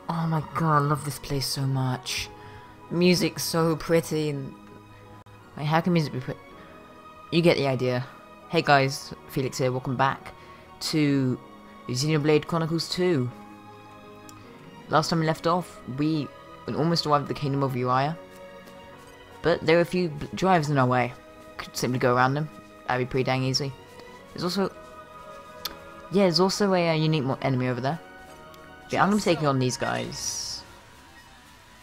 Oh my god, I love this place so much. Music's so pretty and... Wait, how can music be pretty? You get the idea. Hey guys, Felix here, welcome back to Xenoblade Chronicles 2. Last time we left off, we almost arrived at the Kingdom of Uriah. But there were a few drives in our way. Could simply go around them. That'd be pretty dang easy. There's also... Yeah, there's also a unique enemy over there. Yeah, I'm going to be taking on these guys.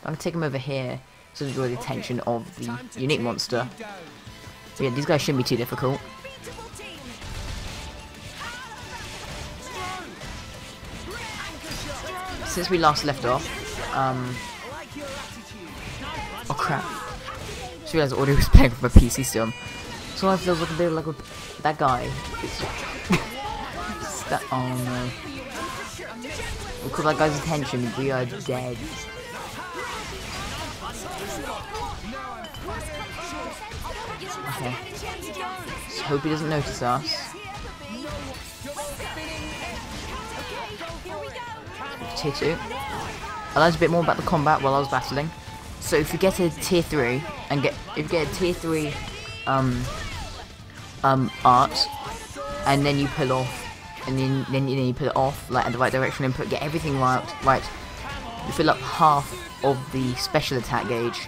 I'm going to take them over here to draw the attention of the unique monster. But yeah, these guys shouldn't be too difficult. Since we last left off, oh crap. Just realised audio was playing from a PC still. So I feel like a bit like that guy. That, oh no. We caught that guy's attention, we are dead. Okay. Just hope he doesn't notice us. Tier 2. I learned a bit more about the combat while I was battling. So if you get a tier 3 and if you get a tier 3 art and then you pull off and then you put it off like in the right direction and get everything right, you fill up half of the special attack gauge.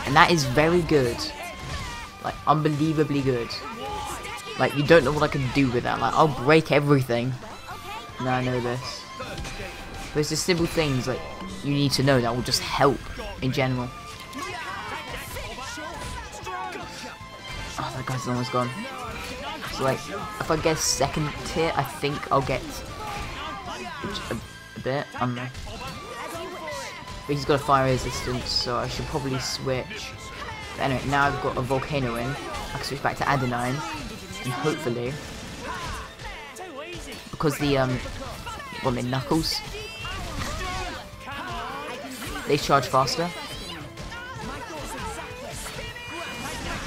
And that is very good. Like unbelievably good. Like you don't know what I can do with that. Like I'll break everything. Now I know this. But it's just simple things like you need to know that will just help in general. Oh, that guy's almost gone. So like, if I get second tier, I think I'll get a bit. I don't know. But he's got a fire resistance, so I should probably switch. But anyway, now I've got a volcano in. I can switch back to Addam, and hopefully, because the well, the knuckles, they charge faster.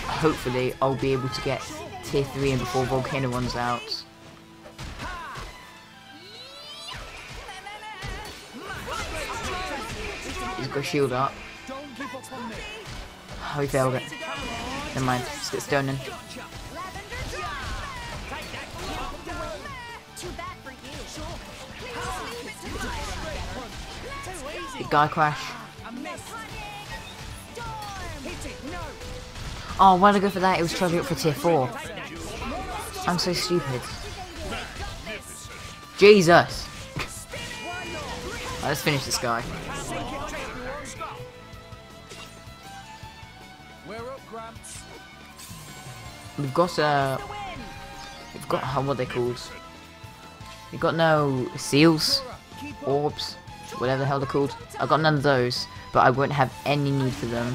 Hopefully, I'll be able to get tier 3 in before volcano runs out. He's got a shield up. Oh, he failed it. Never mind, let's get stone in. The guy crash. Oh, why did I go for that? It was trying to go for tier 4. I'm so stupid. Jesus! Right, let's finish this guy. We've got what are they called? We've got no seals, orbs, whatever the hell they're called. I've got none of those, but I won't have any need for them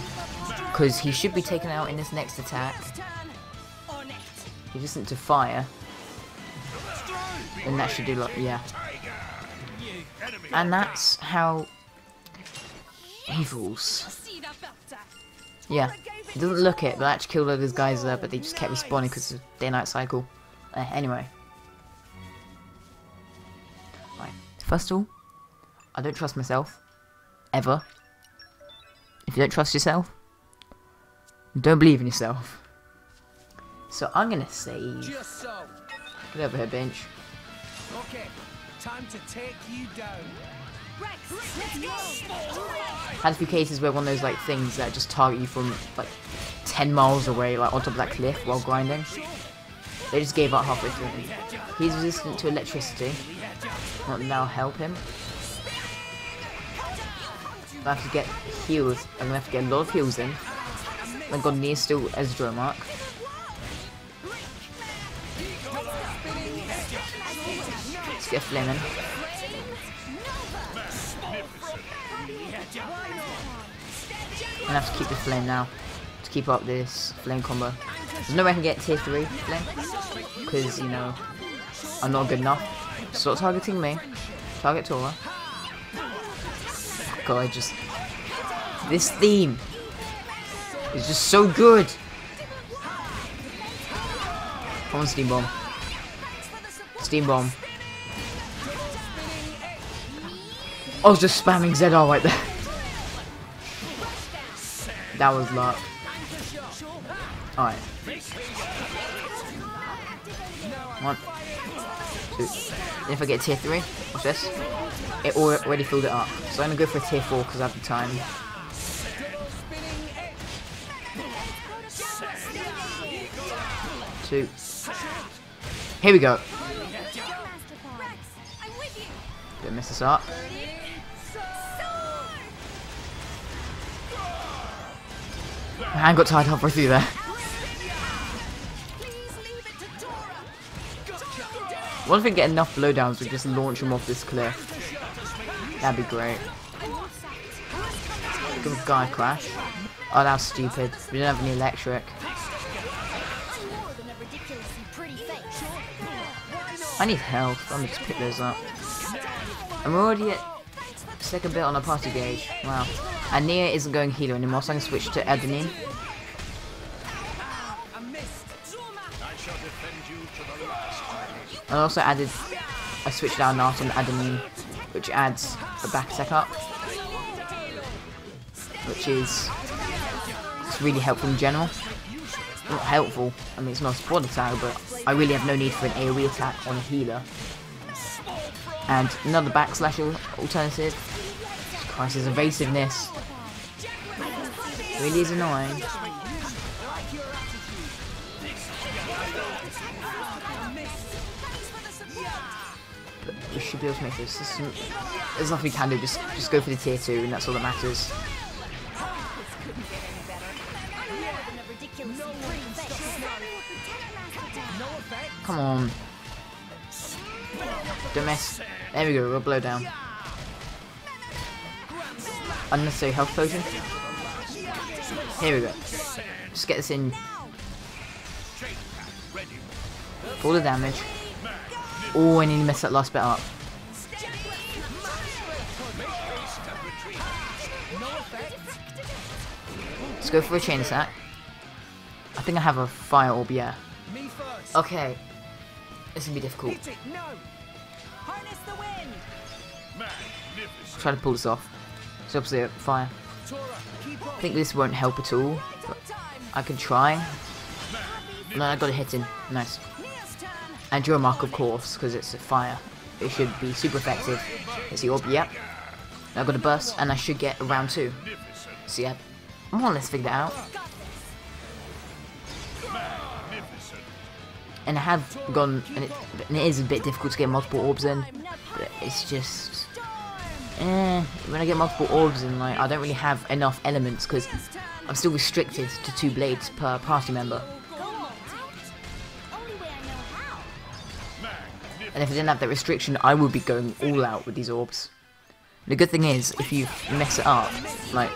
because he should be taken out in this next attack. He doesn't to fire, and that should do like yeah. And that's how he falls. Yeah, it doesn't look it, but I actually killed all those guys there, but they just kept respawning because of the day-night cycle. Anyway. Right, first of all, I don't trust myself. Ever. If you don't trust yourself, don't believe in yourself. So I'm gonna save. Get over here, bench. Okay, time to take you down. Had a few cases where one of those like things that just target you from like 10 miles away, like on top of that cliff while grinding. They just gave up halfway through. He's resistant to electricity. Well, now help him. I have to get heals. I'm gonna have to get a lot of heals in. Thank God near still Ezra mark. Let's get a flame in. I'm gonna have to keep the flame now to keep up this flame combo. There's no way I can get tier 3 flame because you know I'm not good enough. Stop targeting me. Target Tora. God, this theme is just so good. Come on, Steam Bomb. Steam Bomb. I was just spamming ZR right there. That was luck. Alright. 1, 2. And if I get tier 3, watch this. It already filled it up. So I'm gonna go for a tier 4 because I have the time. 2. Here we go. Don't mess this up. My hand got tied halfway through there. What if we get enough blowdowns, we just launch him off this cliff? That'd be great. Good guy crash. Oh, that was stupid. We don't have any electric. I need health. I'm gonna just pick those up. And we're already at second bit on our party gauge. Wow. And Nia isn't going healer anymore, so I'm gonna switch to Addam. I also I switched out Nart on Addam, which adds a back attack up, which is really helpful in general. Not helpful, I mean it's not a squad attack, but I really have no need for an AoE attack on a healer. And another backslash alternative. Christ, his evasiveness really is annoying. But we should be able to make this. There's nothing we can do. Just go for the tier 2, and that's all that matters. Come on. Don't mess. There we go, we'll blow down. Unnecessary health potion. Here we go. Just get this in. All the damage. Oh, I need to mess that last bit up. Let's go for a chain attack. I think I have a fire orb, yeah. Okay. This is gonna be difficult. Try to pull this off. It's obviously a fire. I think this won't help at all, but I can try. No, I got a hit in. Nice. And draw a mark, of course, because it's a fire. It should be super effective. It's the orb, yep. I've got a burst, and I should get a round 2. So yeah, more or less figured it out. And I have gone, and it is a bit difficult to get multiple orbs in, but it's just, when I get multiple orbs in, like, I don't really have enough elements, because I'm still restricted to 2 blades per party member. And if I didn't have that restriction, I would be going all out with these orbs. The good thing is, if you mess it up, like,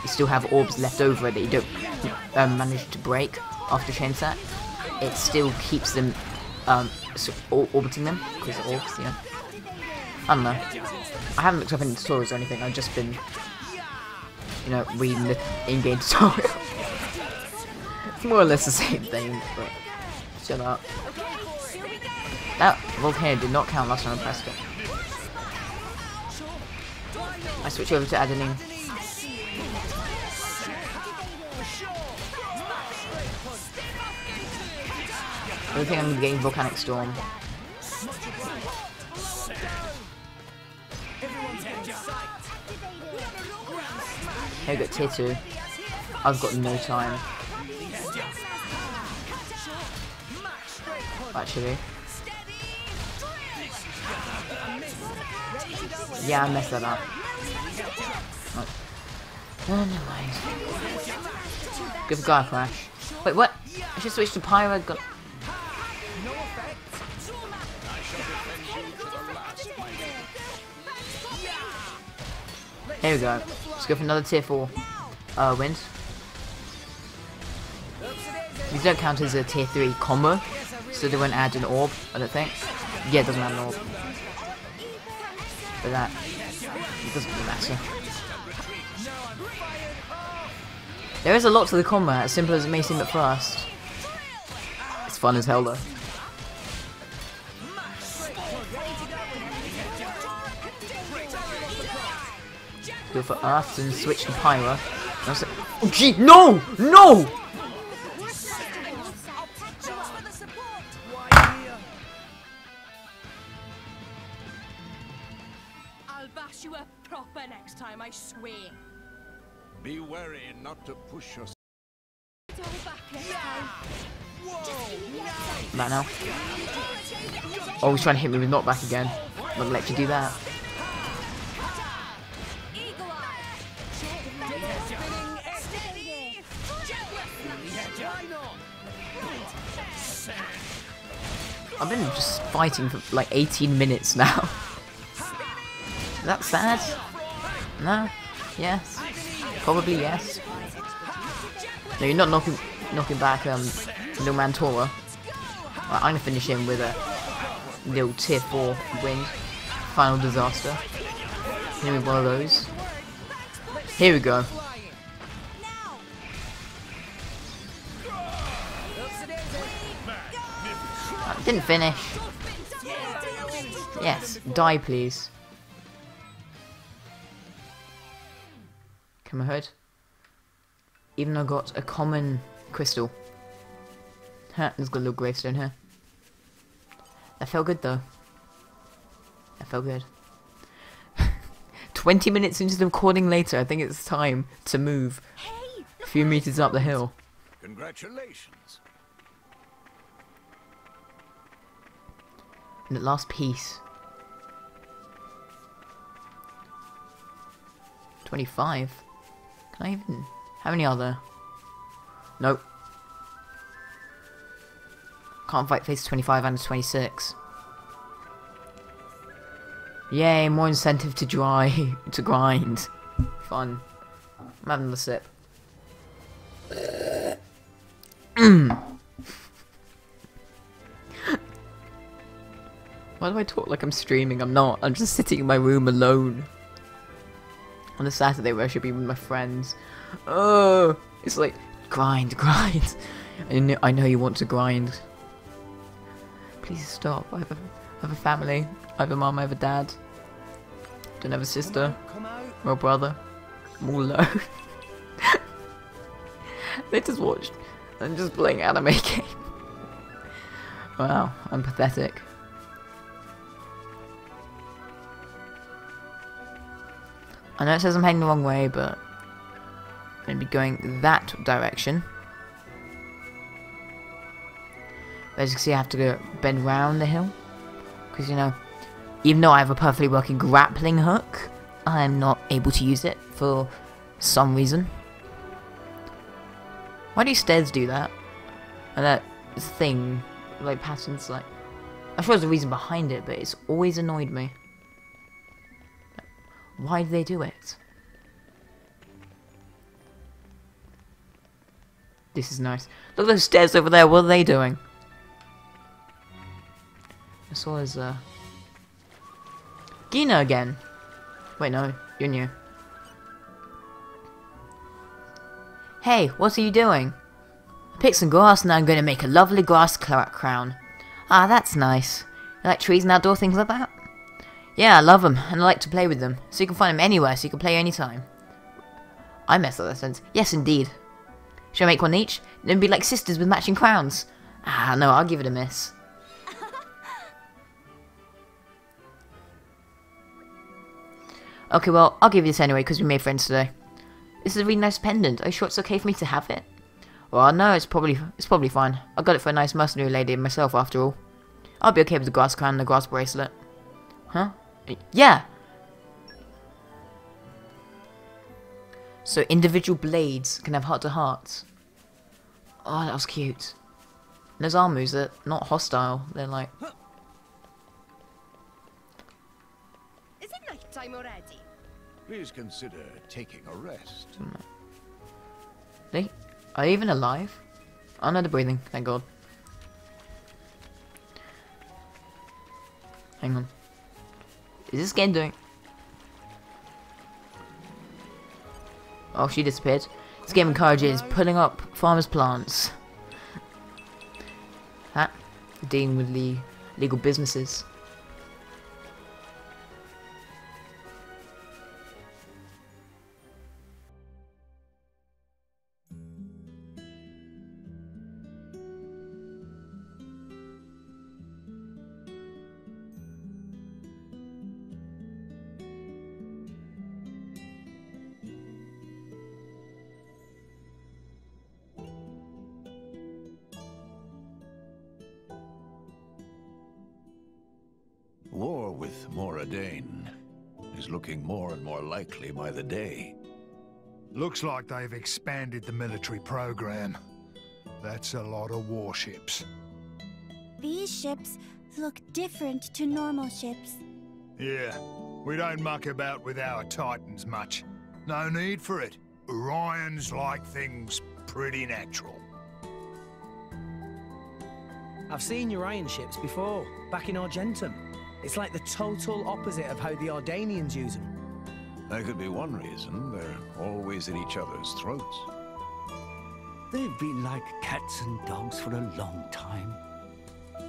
you still have orbs left over that you don't manage to break after chain attack, it still keeps them orbiting them, because they're orbs, you know. I don't know. I haven't looked up any tutorials or anything, I've just been, you know, reading the in-game tutorial. It's more or less the same thing, but shut up. That volcano did not count last time I pressed it. I switch over to Addam. I don't think I'm going to be getting Volcanic Storm. Here we go, tier 2. I've got no time. Actually. Yeah, I messed that up. Oh, never mind. Go for Gaia Crash. Wait, what? I should switch to Pyro. Here we go. Let's go for another tier 4 wind. These don't count as a tier 3 combo, so they won't add an orb, I don't think. Yeah, it doesn't add an orb. But that, it doesn't really matter. There is a lot to the combat, as simple as it may seem at first. It's fun as hell though. Go for Earth and switch to Pyro. And I was like, oh gee, no! No! I'll bash you up proper next time, I swear. Be wary not to push yourself. It's all back next time. That now. Oh, he's trying to hit me with knockback again. I'm not gonna let you do that. I've been just fighting for like 18 minutes now. Is that sad? No? Yes? Probably yes. No, you're not knocking back Little Man Tora. Right, I'm gonna finish him with a little tier 4 win. Final disaster. Give me one of those. Here we go. Didn't finish. Yes, die please. Come ahead. Even though I got a common crystal. Ha, there's got a little gravestone here. That felt good though. That felt good. 20 minutes into the recording later, I think it's time to move a few meters up the hill. Congratulations. And at last piece. 25. Can I even... How many are there? Nope. Can't fight face 25 and 26. Yay, more incentive to to grind. Fun. I'm having a sip. Why do I talk like I'm streaming? I'm not. I'm just sitting in my room alone. On a Saturday where I should be with my friends. Oh, it's like, grind. I know you want to grind. Please stop. I have a family. I have a mum, I have a dad. Don't have a sister. Or a brother. I'm all alone. They just watched. I'm just playing anime game. Wow, I'm pathetic. I know it says I'm heading the wrong way, but I'm going to be going that direction. But as you can see, I have to go bend round the hill. Because, you know, even though I have a perfectly working grappling hook, I'm not able to use it for some reason. Why do stairs do that? And that thing, like patterns, like... I'm sure there's a reason behind it, but it's always annoyed me. Why do they do it? This is nice. Look at those stairs over there. What are they doing? I saw his Gina again. Wait, no, you're new. Hey, what are you doing? I picked some grass and I'm going to make a lovely grass crown. Ah, that's nice. You like trees and outdoor things like that? Yeah, I love them, and I like to play with them, so you can find them anywhere, so you can play anytime. I messed up that sentence. Yes, indeed. Should I make one each? Then be like sisters with matching crowns. Ah, no, I'll give it a miss. Okay, well, I'll give you this anyway, because we made friends today. This is a really nice pendant. Are you sure it's okay for me to have it? Well, no, it's probably fine. I got it for a nice mercenary lady myself, after all. I'll be okay with the grass crown and the grass bracelet. Huh? Yeah! So individual blades can have heart-to-hearts. Oh, that was cute. And those arm moves are not hostile. They're like... Is it night time already? Please consider taking a rest. Are they even alive? Oh no, they're breathing. Thank God. Hang on. Is this game doing... Oh, she disappeared. This game encourages pulling up farmers' plants. That. Dealing with the legal businesses. more Addam is looking more and more likely by the day. Looks like they've expanded the military program. That's a lot of warships. These ships look different to normal ships. Yeah, we don't muck about with our Titans much. No need for it. Orions like things pretty natural. I've seen Urian ships before, back in Argentum. It's like the total opposite of how the Ardanians use them. That could be one reason. They're always at each other's throats. They've been like cats and dogs for a long time.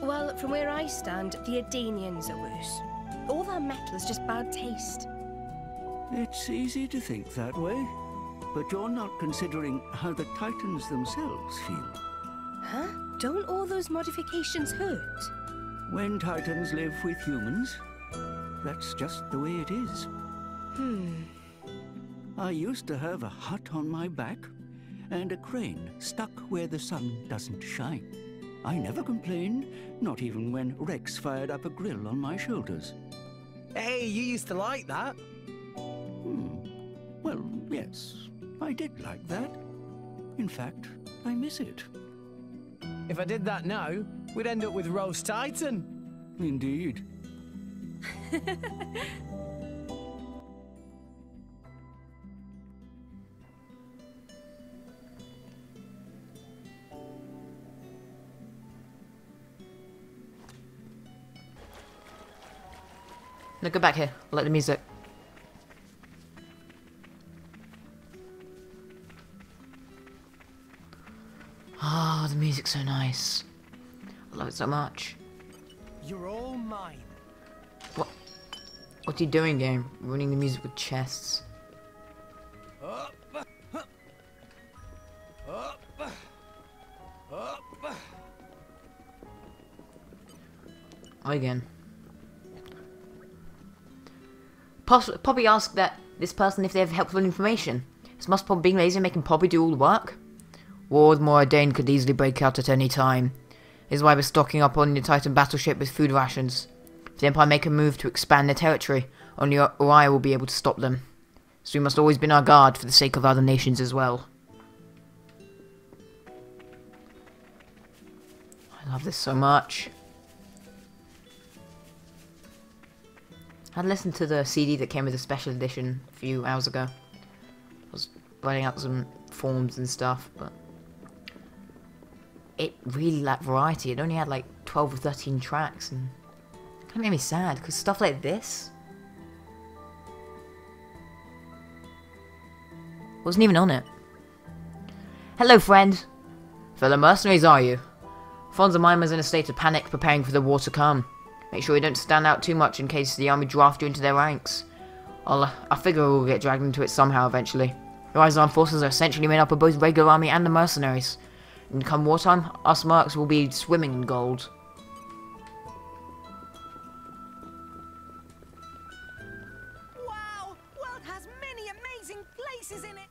Well, from where I stand, the Addanians are worse. All that metal is just bad taste. It's easy to think that way, but you're not considering how the Titans themselves feel. Huh? Don't all those modifications hurt? When Titans live with humans, that's just the way it is. I used to have a hut on my back and a crane stuck where the sun doesn't shine. I never complained, not even when Rex fired up a grill on my shoulders. Hey, you used to like that. Well, yes, I did like that. In fact, I miss it. If I did that now, we'd end up with roast Titan. Indeed. No, go back here. I like the music. Ah, the music's so nice. I love it so much. You're all mine. What are you doing, game? Ruining the music with chests. Up. Again. Poppy asked this person if they have helpful information. Is Mustpop being lazy and making Poppy do all the work? War with Moradane could easily break out at any time. This is why we're stocking up on the Titan battleship with food rations. If the Empire make a move to expand their territory, only Orion will be able to stop them. So we must always be on our guard for the sake of other nations as well. I love this so much. I listened to the CD that came with the special edition a few hours ago. I was writing out some forms and stuff, but it really lacked variety. It only had like 12 or 13 tracks, and it kind of made me sad, because stuff like this wasn't even on it. Hello, friend. Fellow mercenaries, are you? Fonz and Mimer's in a state of panic, preparing for the war to come. Make sure you don't stand out too much in case the army draft you into their ranks. I figure we'll get dragged into it somehow eventually. Uri's armed forces are essentially made up of both regular army and the mercenaries. And come wartime, us mercs will be swimming in gold. Wow! World has many amazing places in it!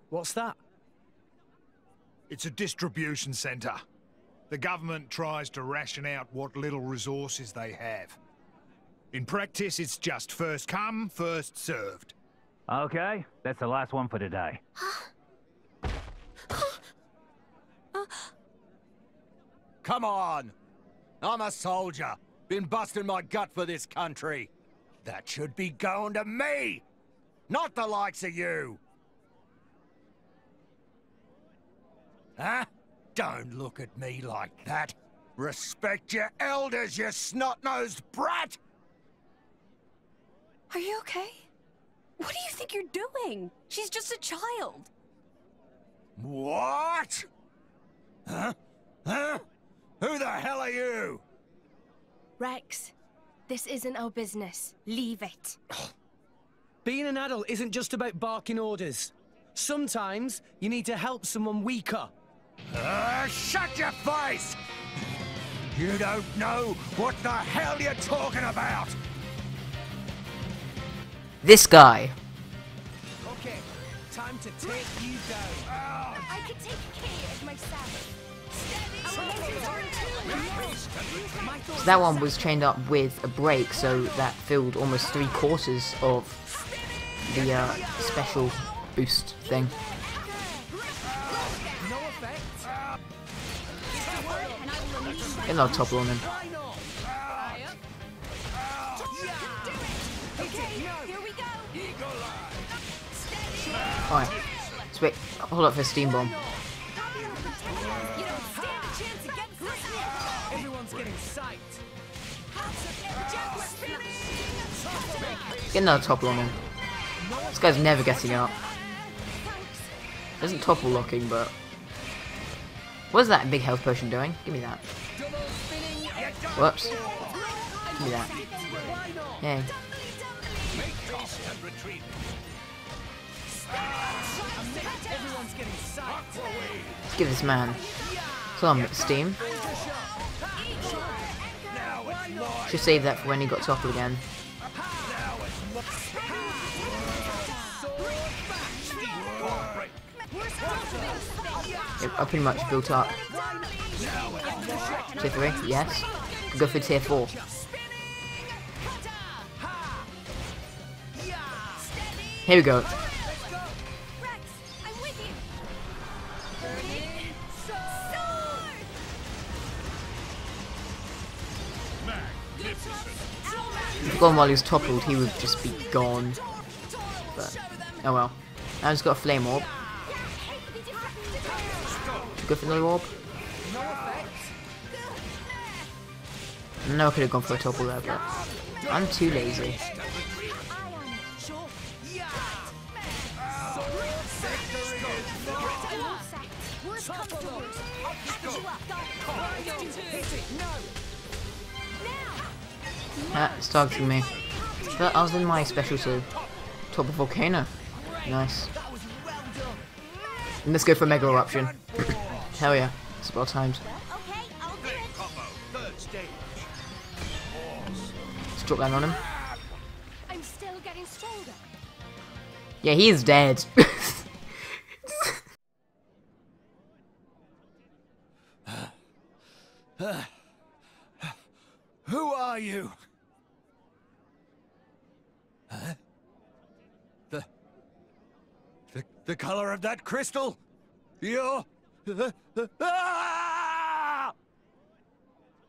What's that? It's a distribution center. The government tries to ration out what little resources they have. In practice, it's just first come, first served. Okay, that's the last one for today. Come on! I'm a soldier. Been busting my gut for this country. That should be going to me! Not the likes of you! Huh? Don't look at me like that. Respect your elders, you snot-nosed brat! Are you okay? What do you think you're doing? She's just a child. What? Huh? Huh? Who the hell are you? Rex, this isn't our business. Leave it. Being an adult isn't just about barking orders. Sometimes you need to help someone weaker. Shut your face! You don't know what the hell you're talking about! This guy. Okay, Time to take you down. I could take care of myself. So that one was chained up with a brake, so that filled almost 3/4 of the special boost thing. Get another topple on him. Alright, let's wait. Hold up for a steam bomb. Everyone's getting psyched. Get another topple on him. This guy's never getting out. Isn't topple locking, but what is that big health potion doing? Give me that. Whoops. Give me that. Yay. Everyone's getting psyched. Let's give this man some steam. Should save that for when he got toppled again. Yep, I pretty much built up. Tier 3, yes. Could go for tier 4. Here we go. If gone while he was toppled, he would just be gone. But oh well. Now he's got a flame orb. Go for another orb. No, I could have gone for a topple there, but I'm too lazy. It's targeting me. But I was in my special too. Top of volcano. Nice. And let's go for Mega Eruption. Hell yeah. It's well timed. Let's drop that on him. I'm still getting stronger. Yeah, he is dead. Who are you? Huh? The color of that crystal? You're... Ah!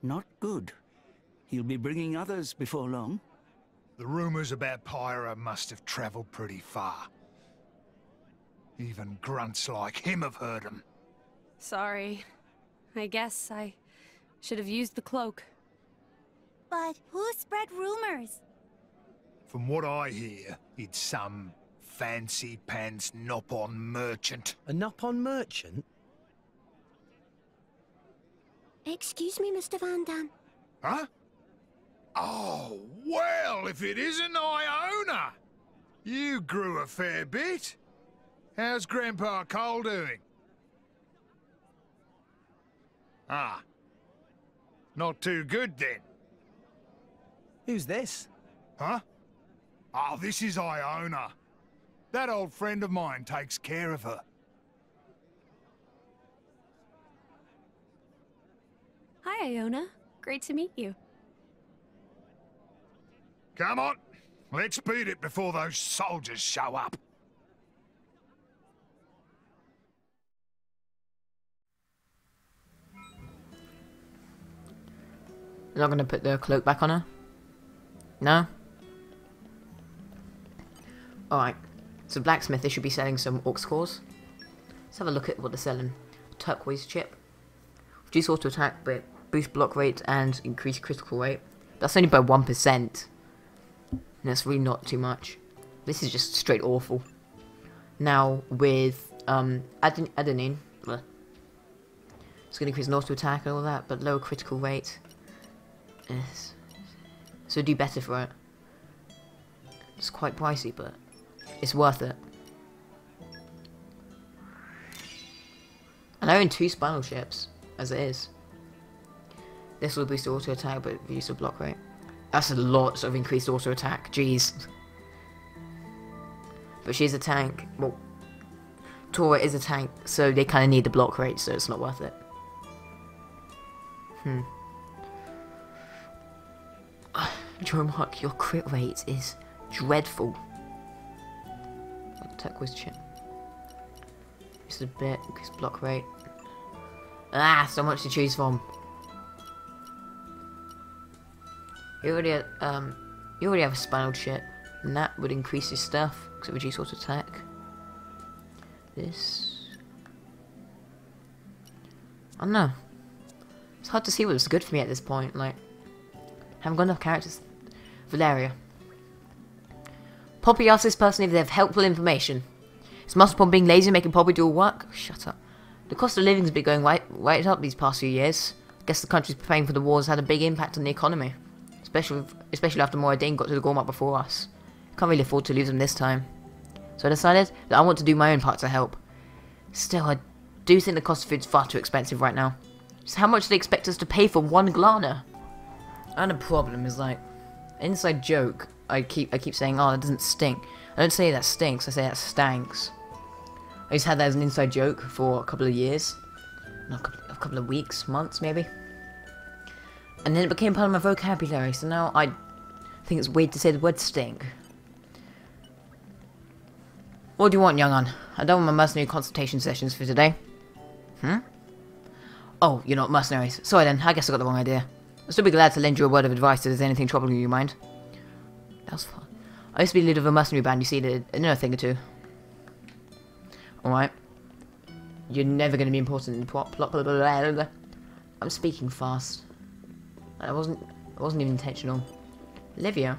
Not good. He'll be bringing others before long. The rumors about Pyra must have traveled pretty far. Even grunts like him have heard them. Sorry. I guess I should have used the cloak. But who spread rumors? From what I hear, it's some fancy pants Nopon merchant. A Nopon merchant? Excuse me, Mr. Van Dam. Huh? Oh, well, if it isn't Iona! You grew a fair bit. How's Grandpa Cole doing? Ah. Not too good, then. Who's this? Huh? Oh, this is Iona. That old friend of mine takes care of her. Hi, Iona. Great to meet you. Come on. Let's beat it before those soldiers show up. You're not gonna put the cloak back on her? No? Alright. So blacksmith, they should be selling some orcs cores. Let's have a look at what they're selling. Turquoise chip. Reduce auto attack, but boost block rate and increase critical rate. That's only by 1%. And that's really not too much. This is just straight awful. Now with adenine, it's gonna increase auto attack and all that, but lower critical rate. Yes. So do better for it. It's quite pricey, but it's worth it. And I own 2 spinal ships, as it is. This will boost auto attack, but reduce the block rate. That's a lot of increased auto attack, jeez. But she's a tank. Well, Tora is a tank, so they kind of need the block rate, so it's not worth it. Dromark, your crit rate is dreadful. Turquoise chin. Just a bit, increase block rate. Ah, so much to choose from. You already have a spinal chip, and that would increase your stuff because it reduces auto attack. This, I don't know. It's hard to see what's good for me at this point. Like, haven't got enough characters. Valeria. Poppy asked this person if they have helpful information. Is Master Pom being lazy and making Poppy do all work? Oh, shut up. The cost of living's been going right up these past few years. I guess the countries preparing for the wars had a big impact on the economy. Especially after Moradin got to the Gormat before us. Can't really afford to lose them this time. So I decided that I want to do my own part to help. Still, I do think the cost of food's far too expensive right now. So how much do they expect us to pay for one Glana? And the problem is, like, inside joke, I keep saying, oh, that doesn't stink. I don't say that stinks, I say that stanks. I just had that as an inside joke for a couple of years. Not a couple of weeks, months maybe. And then it became part of my vocabulary, so now I think it's weird to say the word stink. What do you want, young un? I'm done with my mercenary consultation sessions for today. Oh, you're not mercenaries. Sorry then, I guess I got the wrong idea. I'll still be glad to lend you a word of advice if there's anything troubling you, mind. That was fun. I used to be the leader of a mercenary band, you see, I know a thing or two. Alright. You're never going to be important in the plot. I'm speaking fast. It wasn't even intentional. Olivia.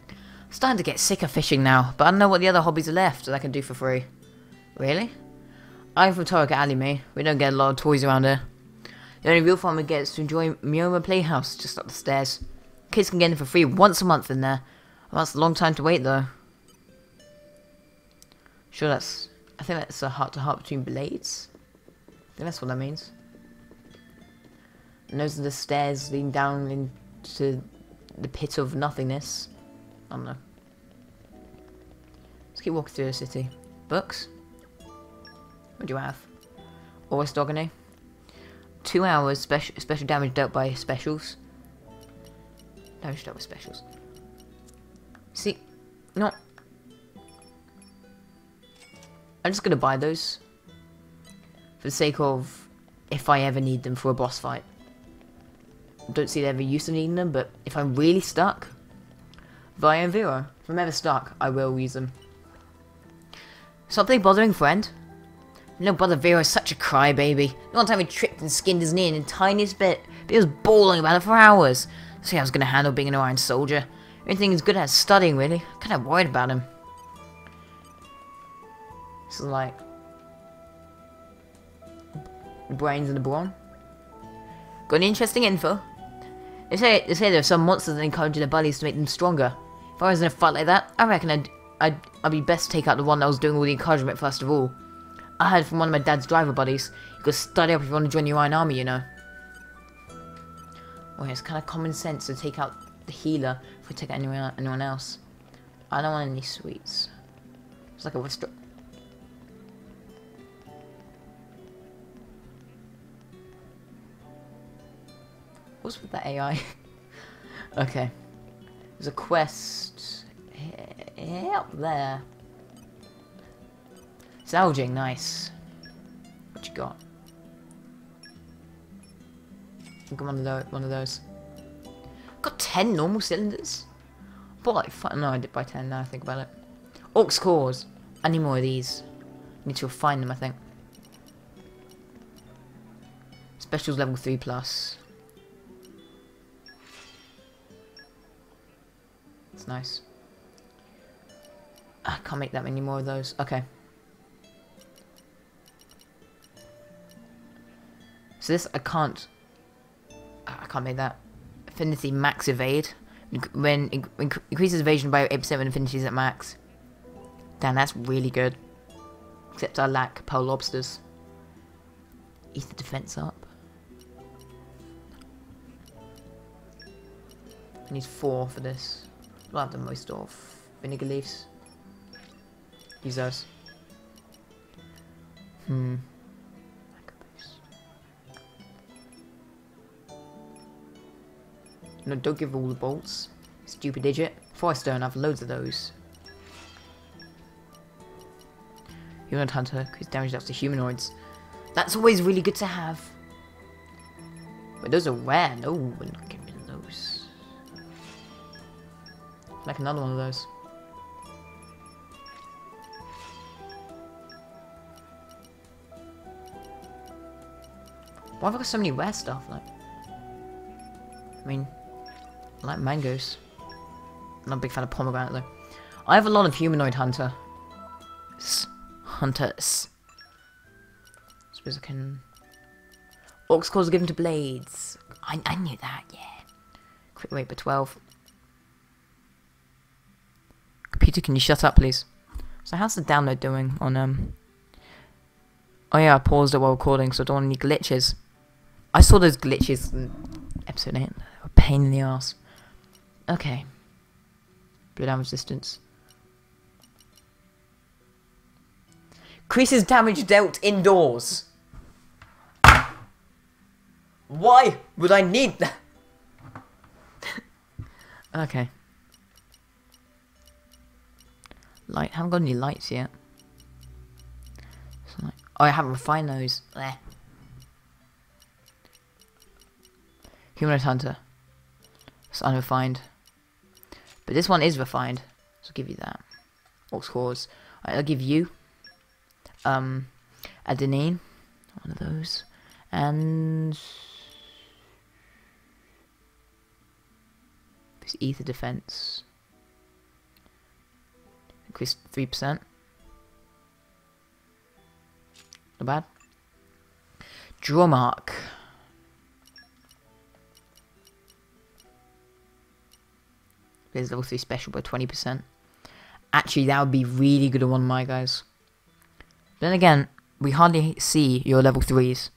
I'm starting to get sick of fishing now, but I don't know what the other hobbies are left that I can do for free. Really? I'm from Torok Alley, mate. We don't get a lot of toys around here. The only real fun we get is to enjoy Mioma Playhouse just up the stairs. Kids can get in for free once a month in there. Well, that's a long time to wait, though. Sure, I think that's a heart-to-heart between blades. I think that's what that means. And those are the stairs leading down into the pit of nothingness. I don't know. Let's keep walking through the city. Books? What do you have? Oristogony. 2 hours, special damage dealt by specials. Damage dealt by specials. See, no. I'm just gonna buy those. For the sake of if I ever need them for a boss fight. Don't see the ever use of needing them, but if I'm really stuck, via Vero. If I'm ever stuck, I will use them. Something bothering, friend? No, Brother Vero is such a crybaby. The one time he tripped and skinned his knee in the tiniest bit, but he was bawling about it for hours. See how I was gonna handle being an Orion soldier. Anything he's good at is studying, really. Kinda worried about him. This is like the brains and the brawn. Got any interesting info? They say there are some monsters that encourage their buddies to make them stronger. If I was in a fight like that, I reckon I'd be best to take out the one that was doing all the encouragement first of all. I heard from one of my dad's driver buddies. You could study up if you want to join the Orion army, you know. Well, it's kind of common sense to take out the healer if we take out anyone else. I don't want any sweets. It's like a restaurant. What's with that AI? Okay. There's a quest up there. Salvaging, nice. What you got? I've got one of those. Got 10 normal cylinders? Bought like 5. No, I did buy 10 now I think about it. Orcs cores. I need more of these. Need to refine them, I think. Specials level 3+. It's nice. I can't make that many more of those. Okay. So this, I can't make that. Affinity max evade. When increases evasion by 8% when affinity is at max. Damn, that's really good. Except I lack pearl lobsters. Ease the defense up. I need 4 for this. I'll have the most of vinegar leaves. Use those. No, don't give all the bolts. Stupid idiot. Forest Stone, I have loads of those. Humanoid Hunter, increase damage dealt to humanoids. That's always really good to have. But those are rare. No, we're not getting rid of those. Like another one of those. Why have I got so many rare stuff? Like, I mean, I like mangoes. I'm not a big fan of pomegranate though. I have a lot of humanoid hunters. Suppose I can. Orcs cores are given to blades. I knew that. Yeah. Quick rate by 12. Computer, can you shut up, please? So how's the download doing on Oh yeah, I paused it while recording, so I don't want any glitches. I saw those glitches in episode 8. They were a pain in the ass. Okay. Blow down resistance. Increases damage dealt indoors. Why would I need that? Okay. Light. Haven't got any lights yet. So like, oh, I haven't refined those. There. Humanoid Hunter. It's unrefined. But this one is refined. So I'll give you that. Orcs cores. I'll give you Adenine. One of those. And this ether defense. Increased 3%. Not bad. Draw mark. There's level 3 special by 20%. Actually, that would be really good on one of my guys. Then again, we hardly see your level 3s.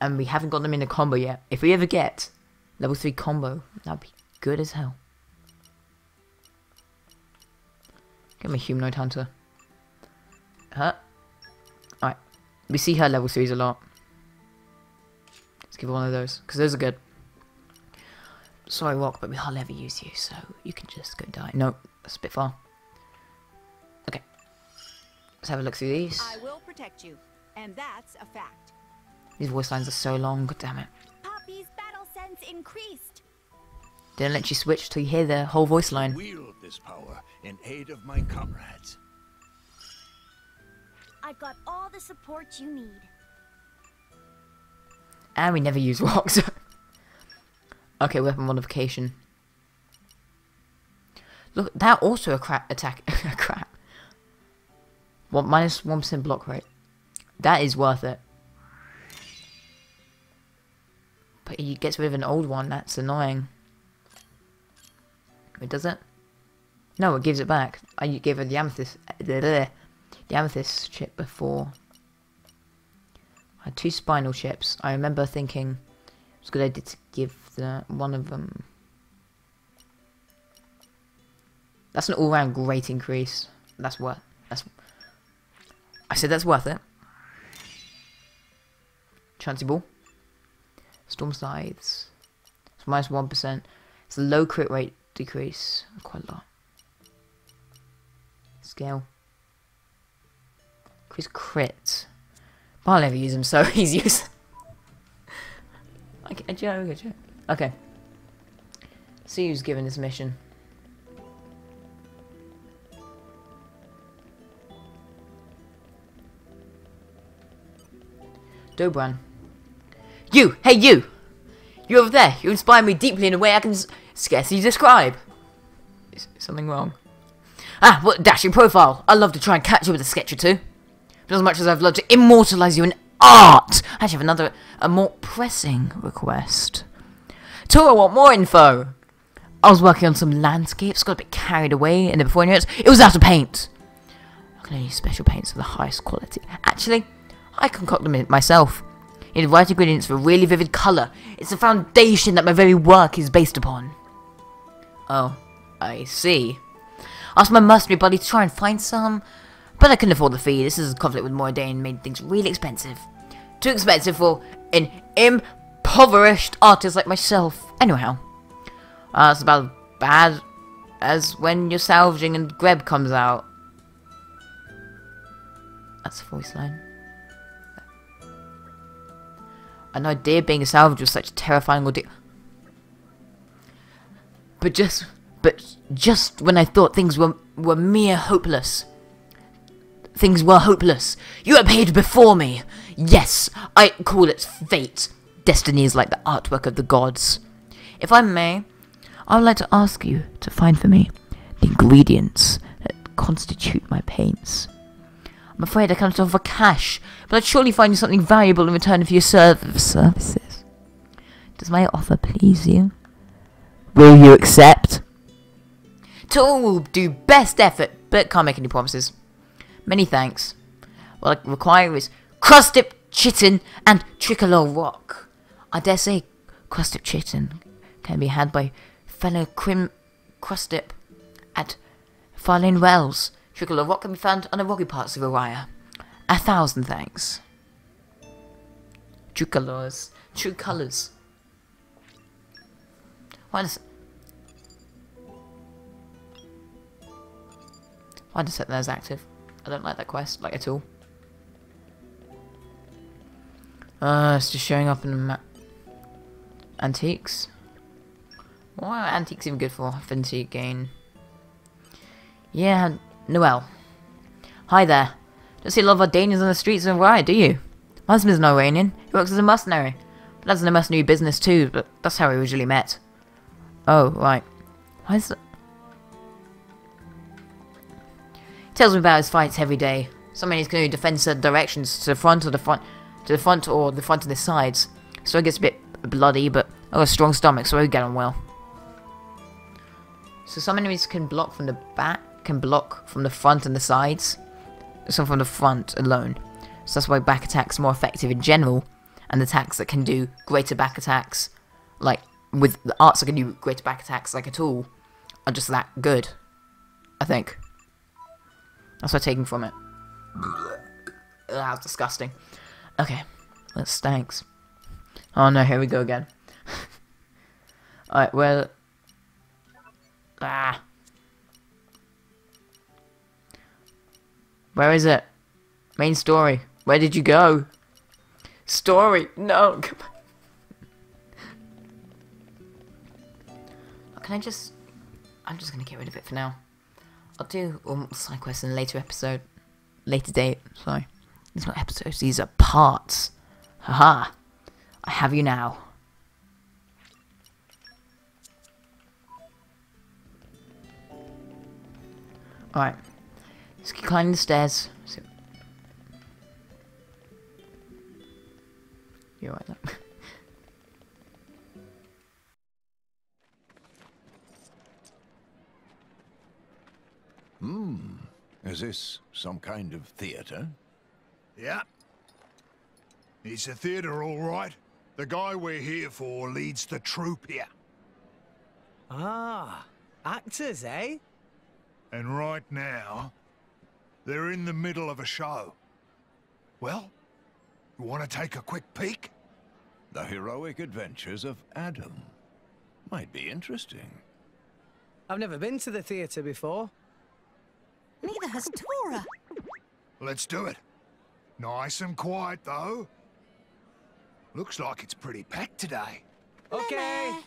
And we haven't got them in a combo yet. If we ever get level 3 combo, that'd be good as hell. Get my humanoid hunter. Alright. We see her level 3s a lot. Let's give her one of those. Because those are good. Sorry, Rock, but we hardly ever use you, so you can just go die. No, that's a bit far. Okay. Let's have a look through these. I will protect you, and that's a fact. These voice lines are so long, god damn it. Poppy's battle sense increased. Don't let you switch till you hear the whole voice line. Wield this power in aid of my comrades. I've got all the support you need. And we never use rocks. Okay, weapon modification. Look, that also a crap attack. Crap. What, minus 1% block rate? That is worth it. But he gets rid of an old one. That's annoying. Wait, does it? No, it gives it back. I gave her the amethyst. The amethyst chip before. I had 2 spinal chips. I remember thinking it was a good idea to give one of them. That's an all-round great increase. That's worth. I said that's worth it. Chansey ball. Storm scythes. It's minus 1%. It's a low crit rate decrease. Quite a lot. Scale. Increase crit. But I'll never use him, so he's useless. A joke. Okay. See who's given this mission. Dobran. You! Hey, you! You over there! You inspire me deeply in a way I can scarcely describe. Is something wrong? Ah, what a dashing profile! I'd love to try and catch you with a sketch or two. But as much as I've loved to immortalize you in art, I actually have a more pressing request. Tora, want more info? I was working on some landscapes, got a bit carried away, and then before I knew it was out of paint. I can only use special paints of the highest quality. Actually, I concoct them myself. You need the right ingredients for a really vivid colour. It's the foundation that my very work is based upon. Oh, I see. Ask my mercenary buddy to try and find some, But I couldn't afford the fee. This is a conflict with Mordain and made things really expensive. Too expensive for an impoverished artist like myself. Anyhow, it's about as bad as when you're salvaging and Greb comes out. That's a voice line. I no idea being a salvage was such a terrifying ordeal. But just when I thought things were mere hopeless. Things were hopeless. You appeared before me. Yes, I call it fate. Destiny is like the artwork of the gods. If I may, I would like to ask you to find for me the ingredients that constitute my paints. I'm afraid I can't offer cash, but I'd surely find you something valuable in return for your services. Does my offer please you? Will you accept? Tor will do best effort, but can't make any promises. Many thanks. What I require is crust-dip chitin and tricolor rock. I dare say crust-dip chitin can be had by fellow crust-dip at Farlane Wells. Tricolor rock can be found on the rocky parts of Oriah. 1,000 thanks. True colours. True colours. Why does set that as active? I don't like that quest, like, at all. It's just showing up in the map. Antiques. What are antiques even good for? Affinity gain. Yeah, Noel. Hi there. Don't see a lot of Ardanians on the streets of Oriah, do you? My husband's an Iranian. He works as a mercenary. But that's in a mercenary business too, but that's how we originally met. Oh, right. Why is that? He tells me about his fights every day. Some men he's going to defend certain directions, to the front or the front and the sides. So it gets a bit bloody, but I've got a strong stomach, so we get on well. So some enemies can block from the back, can block from the front and the sides. Some from the front alone. So that's why back attacks are more effective in general, and attacks that can do greater back attacks, like with the arts that can do greater back attacks, like at all, are just that good. I think. That's what I'm taking from it. That's disgusting. Okay, that stinks. Oh no, here we go again. Alright, well... Where is it? Main story. Where did you go? Story! No! Can I just... I'm just gonna get rid of it for now. I'll do side quests in a later episode. Later date, sorry. These are not episodes, these are parts. Haha. I have you now. Alright. Let's keep climbing the stairs. You're right there. Is this some kind of theater? Yeah. It's a theater, all right. The guy we're here for leads the troupe here. Ah, actors, eh? And right now, they're in the middle of a show. Well, you want to take a quick peek? The heroic adventures of Addam. Might be interesting. I've never been to the theatre before. Neither has Tora. Let's do it. Nice and quiet, though. Looks like it's pretty packed today. Okay.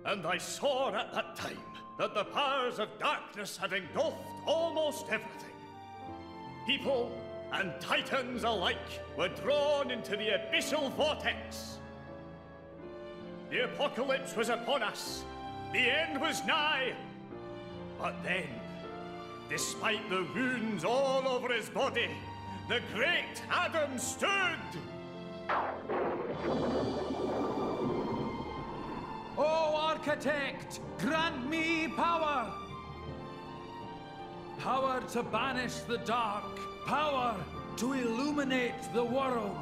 And I saw at that time that the powers of darkness had engulfed almost everything. People and titans alike were drawn into the abyssal vortex. The apocalypse was upon us. The end was nigh. But then, despite the wounds all over his body, the great Addam stood. O Architect, grant me power! Power to banish the dark, power to illuminate the world.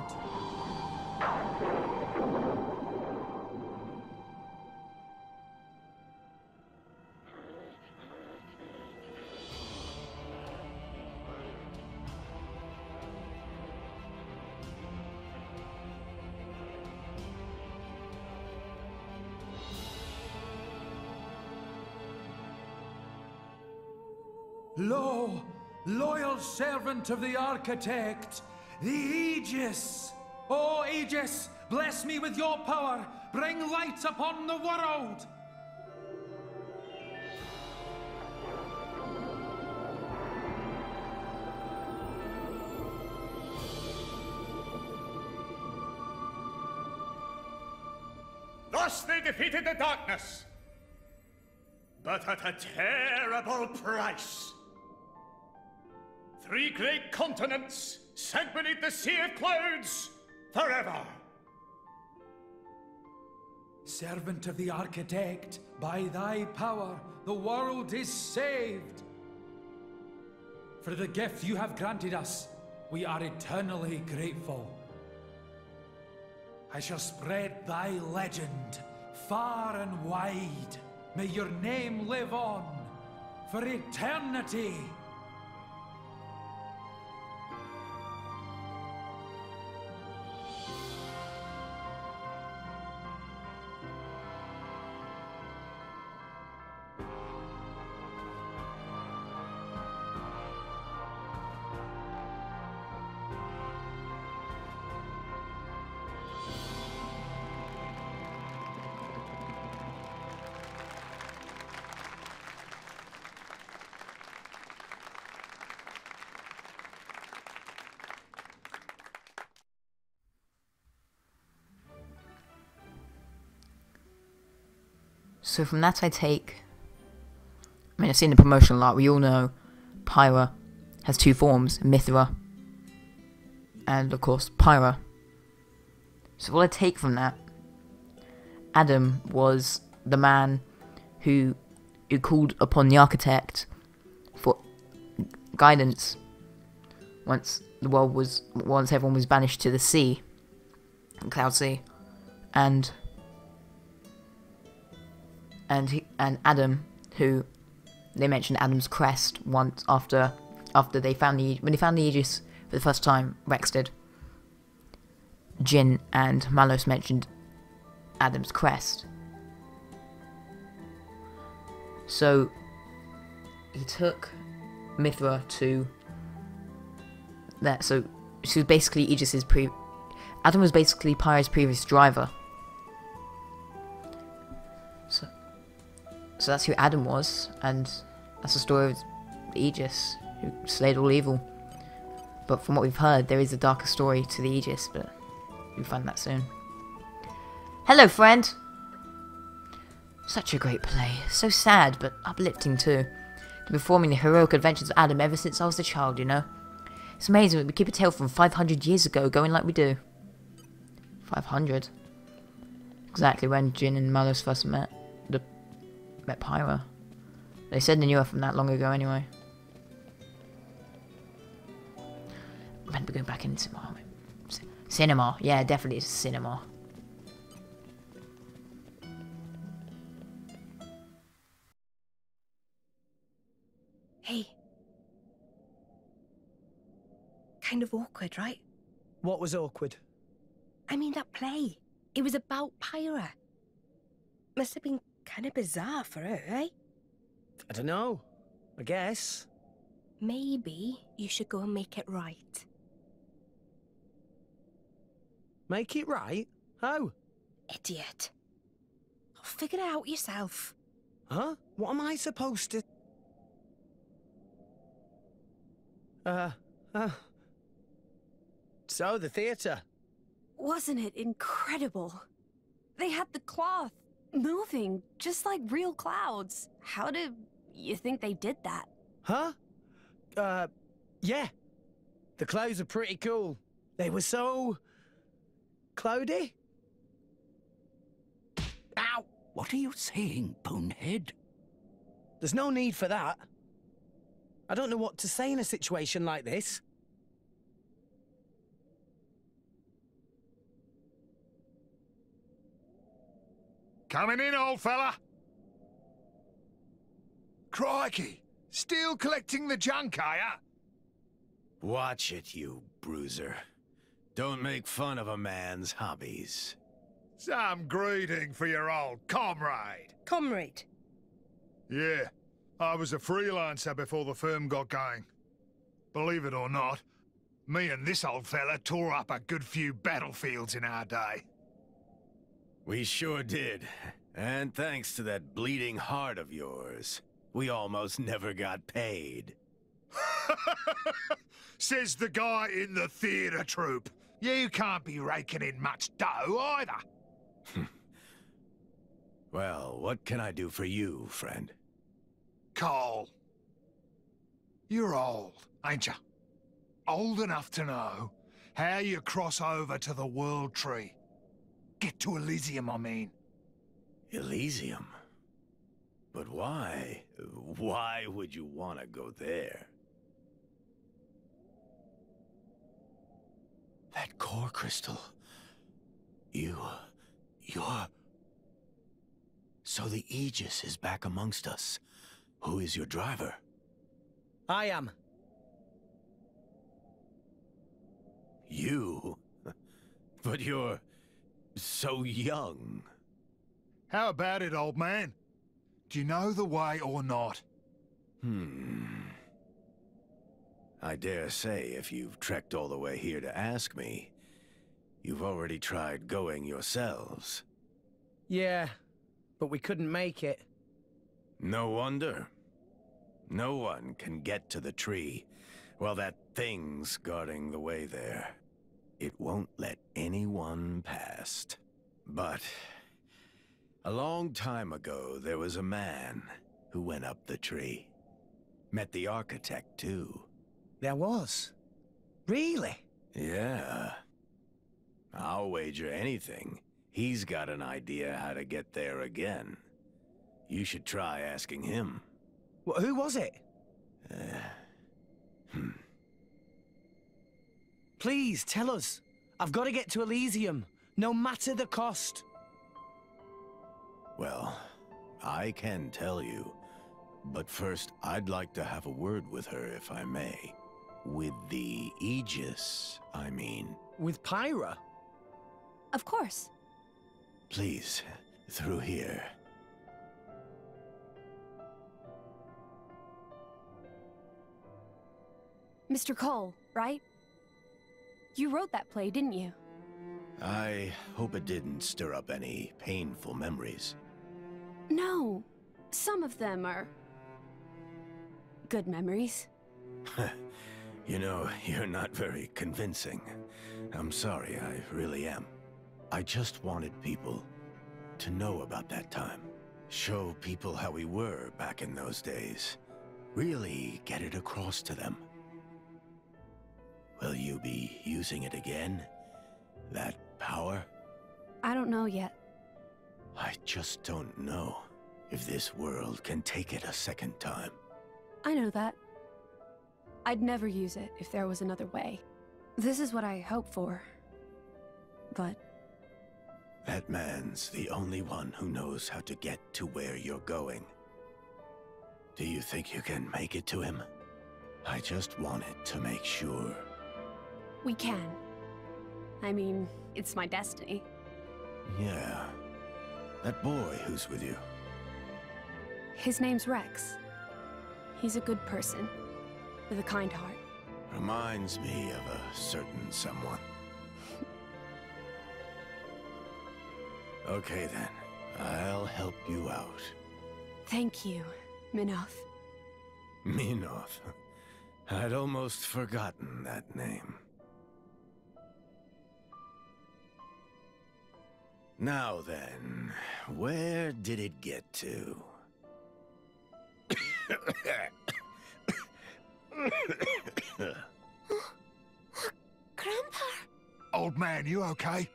Lo, loyal servant of the Architect, the Aegis! O Aegis, bless me with your power! Bring light upon the world! Thus they defeated the darkness, but at a terrible price. 3 great continents sank beneath the sea of clouds forever. Servant of the Architect, by thy power, the world is saved. For the gift you have granted us, we are eternally grateful. I shall spread thy legend far and wide. May your name live on for eternity. So from that I take... I mean, I've seen the promotional art. We all know Pyra has 2 forms, Mithra and, of course, Pyra. So what I take from that, Addam was the man who called upon the Architect for guidance once everyone was banished to the sea, Cloud Sea, and Addam, who they mentioned Addam's crest once after they found when they found the Aegis for the first time. Rex did. Jin and Malos mentioned Addam's crest. So he took Mithra to that. So she was basically Aegis's Addam was basically Pyra's previous driver. So that's who Addam was, and that's the story of the Aegis, who slayed all evil. But from what we've heard, there is a darker story to the Aegis, but we'll find that soon. Hello, friend! Such a great play. So sad, but uplifting too. Performing the heroic adventures of Addam ever since I was a child, you know? It's amazing that we keep a tale from 500 years ago going like we do. 500? Exactly when Jin and Malos first met Pyra. They said they knew her from that long ago anyway. I'm meant to be going back into cinema. Yeah, definitely it's cinema. Hey. Kind of awkward, right? What was awkward? I mean, that play. It was about Pyra. Must have been kind of bizarre for her, eh? I don't know. I guess. Maybe you should go and make it right. Make it right? How? Idiot. Figure it out yourself. Huh? What am I supposed to... So, the theatre. Wasn't it incredible? They had the cloth moving just like real clouds. How do you think they did that? Huh? Yeah. The clothes are pretty cool. They were so... cloudy? Ow! What are you saying, bonehead? There's no need for that. I don't know what to say in a situation like this. Coming in, old fella. Crikey, still collecting the junk, are ya? Watch it, you bruiser. Don't make fun of a man's hobbies. Some greeting for your old comrade. Comrade? Yeah, I was a freelancer before the firm got going. Believe it or not, me and this old fella tore up a good few battlefields in our day. We sure did. And thanks to that bleeding heart of yours, we almost never got paid. Says the guy in the theatre troupe. You can't be raking in much dough either. Well, what can I do for you, friend? Cole. You're old, ain't you? Old enough to know how you cross over to the World Tree. Get to Elysium, I mean. Elysium? But why? Why would you want to go there? That core crystal. You're... So the Aegis is back amongst us. Who is your driver? I am. You? But you're... so young. How about it, old man? Do you know the way or not? I dare say if you've trekked all the way here to ask me, you've already tried going yourselves. Yeah, but we couldn't make it. No wonder. No one can get to the tree while that thing's guarding the way there. It won't let anyone past. But a long time ago, there was a man who went up the tree. Met the architect, too. There was? Really? Yeah. I'll wager anything. He's got an idea how to get there again. You should try asking him. Who was it? Please, tell us. I've got to get to Elysium, no matter the cost. Well, I can tell you. But first, I'd like to have a word with her, if I may. With the Aegis, I mean. With Pyra? Of course. Please, through here. Mr. Cole, right? You wrote that play, didn't you? I hope it didn't stir up any painful memories. No. Some of them are... good memories. You know, you're not very convincing. I'm sorry, I really am. I just wanted people to know about that time. Show people how we were back in those days. Really get it across to them. Will you be using it again? That power? I don't know yet. I just don't know if this world can take it a second time. I know that. I'd never use it if there was another way. This is what I hope for. But... that man's the only one who knows how to get to where you're going. Do you think you can make it to him? I just wanted to make sure. We can. I mean, it's my destiny. Yeah. That boy who's with you. His name's Rex. He's a good person, with a kind heart. Reminds me of a certain someone. Okay then, I'll help you out. Thank you, Minoth. Minoth? I'd almost forgotten that name. Now then, where did it get to? Grandpa! Old man, you okay?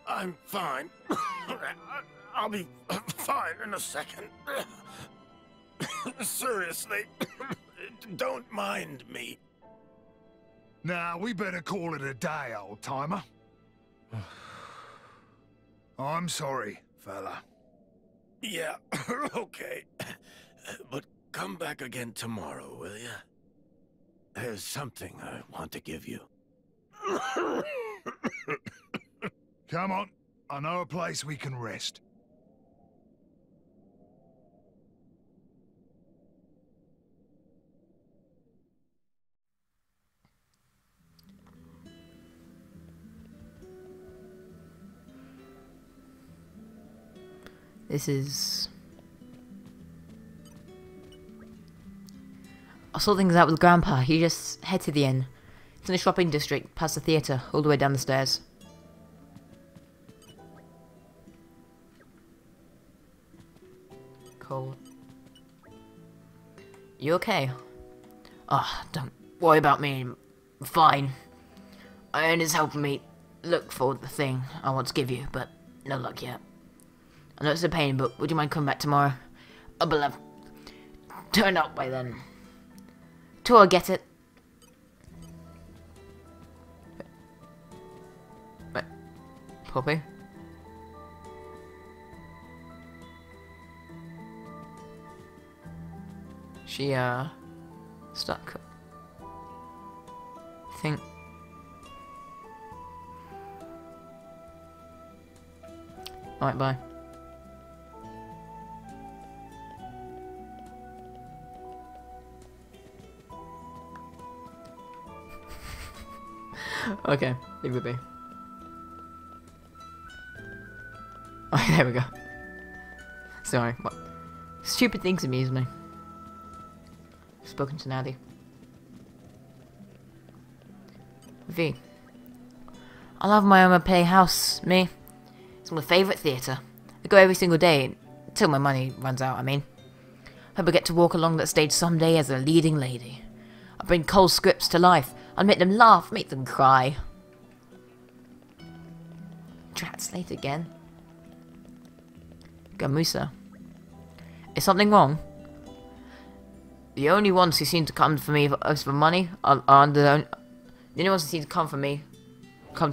I'm fine. I'll be fine in a second. Seriously, don't mind me. Nah, we better call it a day, old-timer. I'm sorry, fella. Yeah, okay. But come back again tomorrow, will ya? There's something I want to give you. Come on. I know a place we can rest. This is... I'll sort things out with Grandpa. You just head to the inn. It's in the shopping district, past the theatre, all the way down the stairs. Cold. You okay? Oh, don't worry about me. I'm fine. Iron is helping me look for the thing I want to give you, but no luck yet. I know it's a pain, but would you mind coming back tomorrow? Oh, beloved. Turn up by then. Till I get it. Wait. Poppy? She, stuck. I think... Alright, bye. Okay, leave it be. Oh, there we go. Sorry, what? Stupid things amuse me. Spoken to Natty. V. I love my own playhouse, me. It's my favourite theatre. I go every single day, until my money runs out, I mean. Hope I get to walk along that stage someday as a leading lady. I bring cold scripts to life. I'll make them laugh, make them cry. Translate again. Gamusa. Is something wrong? The only ones who seem to come for me for money are the only ones who seem to come to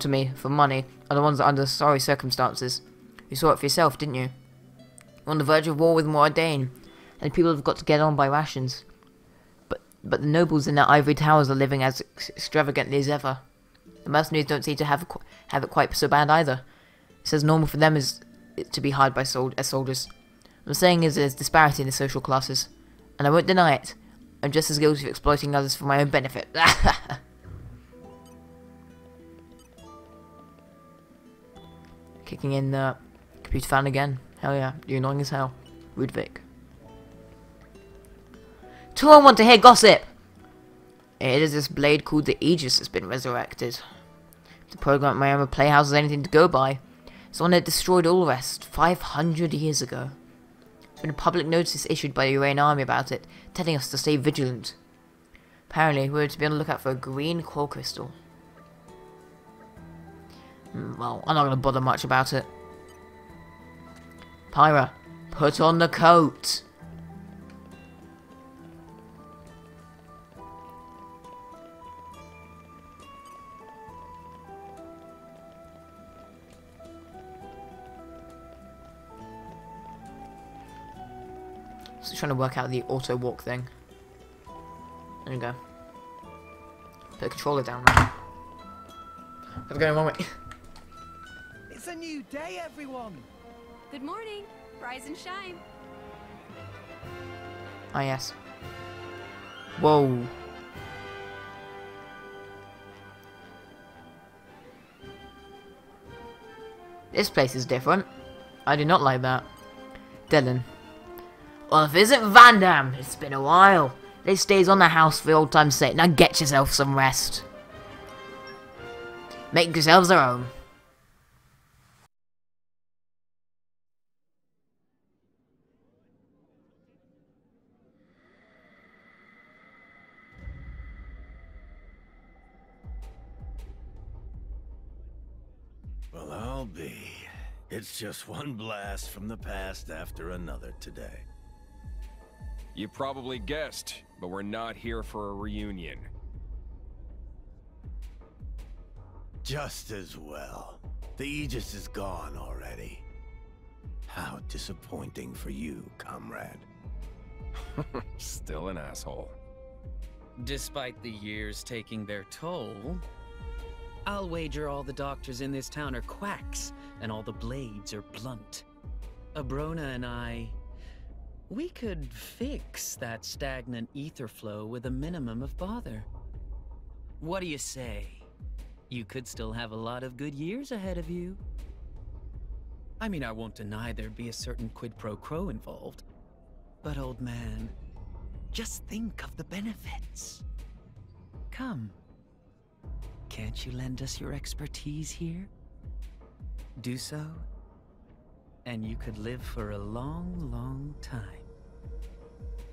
me for money are the ones that are under sorry circumstances. You saw it for yourself, didn't you? You're on the verge of war with Moradane, and people have got to get on by rations. But the nobles in their ivory towers are living as extravagantly as ever. The mercenaries don't seem to have it quite so bad either. It's as normal for them as to be hired by as soldiers. What I'm saying is there's disparity in the social classes, and I won't deny it. I'm just as guilty of exploiting others for my own benefit. Kicking in the computer fan again. Hell yeah, you're annoying as hell. Rudvik. Do I want to hear gossip? It is this blade called the Aegis that's been resurrected. If the program at Miami Playhouse is anything to go by, it's the one that destroyed all the rest 500 years ago. There's been a public notice issued by the Urane Army about it, telling us to stay vigilant. Apparently, we're to be on the lookout for a green core crystal. Well, I'm not going to bother much about it. Pyra, put on the coat! Just trying to work out the auto walk thing. There we go. Put the controller down now. Gotta go in one way. It's a new day, everyone. Good morning. Rise and shine. Ah, yes. Whoa. This place is different. I do not like that. Dylan. Well, if it isn't Van Damme, it's been a while. This stays on the house for the old time's sake. Now get yourself some rest. Make yourselves at home. Well, I'll be. It's just one blast from the past after another today. You probably guessed, but we're not here for a reunion. Just as well. The Aegis is gone already. How disappointing for you, comrade. Still an asshole. Despite the years taking their toll, I'll wager all the doctors in this town are quacks and all the blades are blunt. Abrona and I, we could fix that stagnant ether flow with a minimum of bother. What do you say? You could still have a lot of good years ahead of you. I mean, I won't deny there'd be a certain quid pro quo involved. But old man, just think of the benefits. Come. Can't you lend us your expertise here? Do so, and you could live for a long, long time.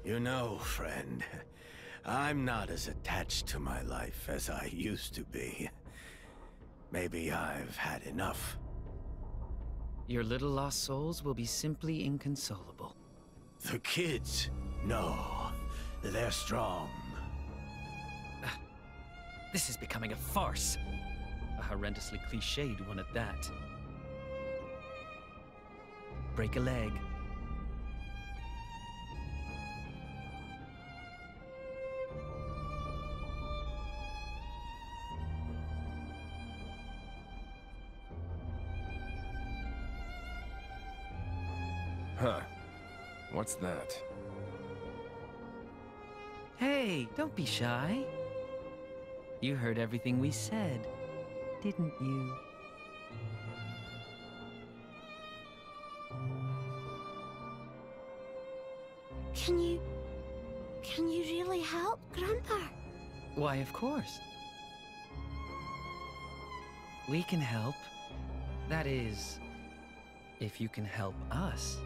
You know, friend, I'm not as attached to my life as I used to be. Maybe I've had enough. Your little lost souls will be simply inconsolable. The kids? No. They're strong. This is becoming a farce. A horrendously cliched one at that. Break a leg. Huh. What's that? Hey, don't be shy. You heard everything we said, didn't you? Can you really help, Grandpa? Why, of course. We can help. That is, if you can help us.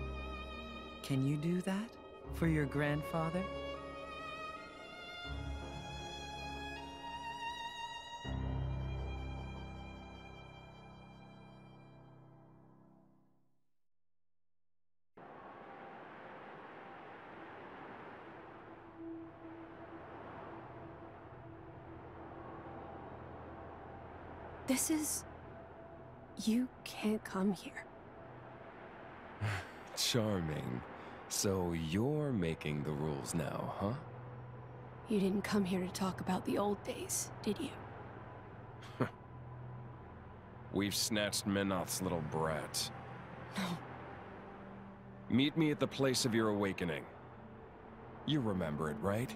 Can you do that for your grandfather? This is... You can't come here. Charming. So you're making the rules now, huh? You didn't come here to talk about the old days, did you? We've snatched Menoth's little brat. No. Meet me at the place of your awakening. You remember it, right?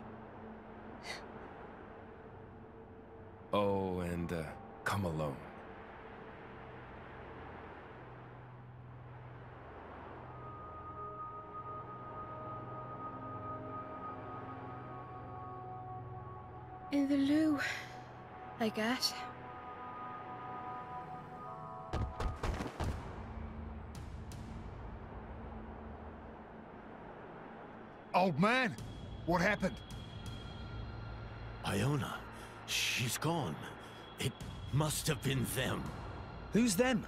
Oh, and, come alone. In the loo, I guess. Old man, what happened? Iona, she's gone. It must have been them. Who's them?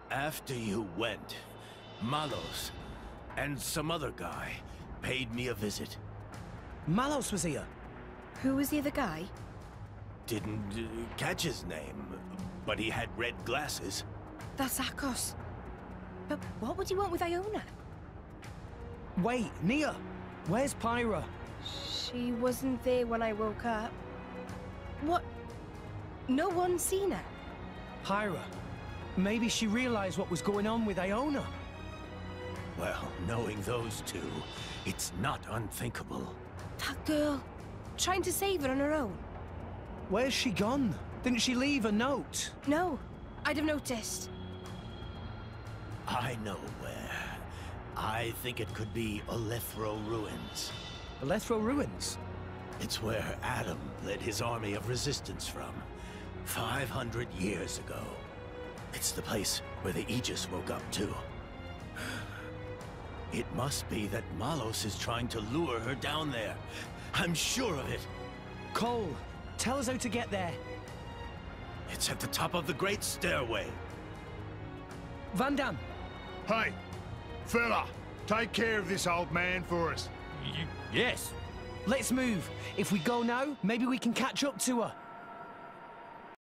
After you went, Malos and some other guy paid me a visit. Malos was here? Who was the other guy? Didn't catch his name, but he had red glasses. That's Akos. But what would he want with Iona? Wait, Nia! Where's Pyra? She wasn't there when I woke up. What? No one's seen her? Pyra. Maybe she realized what was going on with Iona. Well, knowing those two, it's not unthinkable. That girl. Trying to save her on her own. Where's she gone? Didn't she leave a note? No, I'd have noticed. I know where. I think it could be Olethro Ruins. Olethro Ruins? It's where Addam led his army of resistance from, 500 years ago. It's the place where the Aegis woke up too. It must be that Malos is trying to lure her down there. I'm sure of it. Cole, tell us how to get there. It's at the top of the Great Stairway. Vandam! Hey, fella, take care of this old man for us. Yes. Let's move. If we go now, maybe we can catch up to her.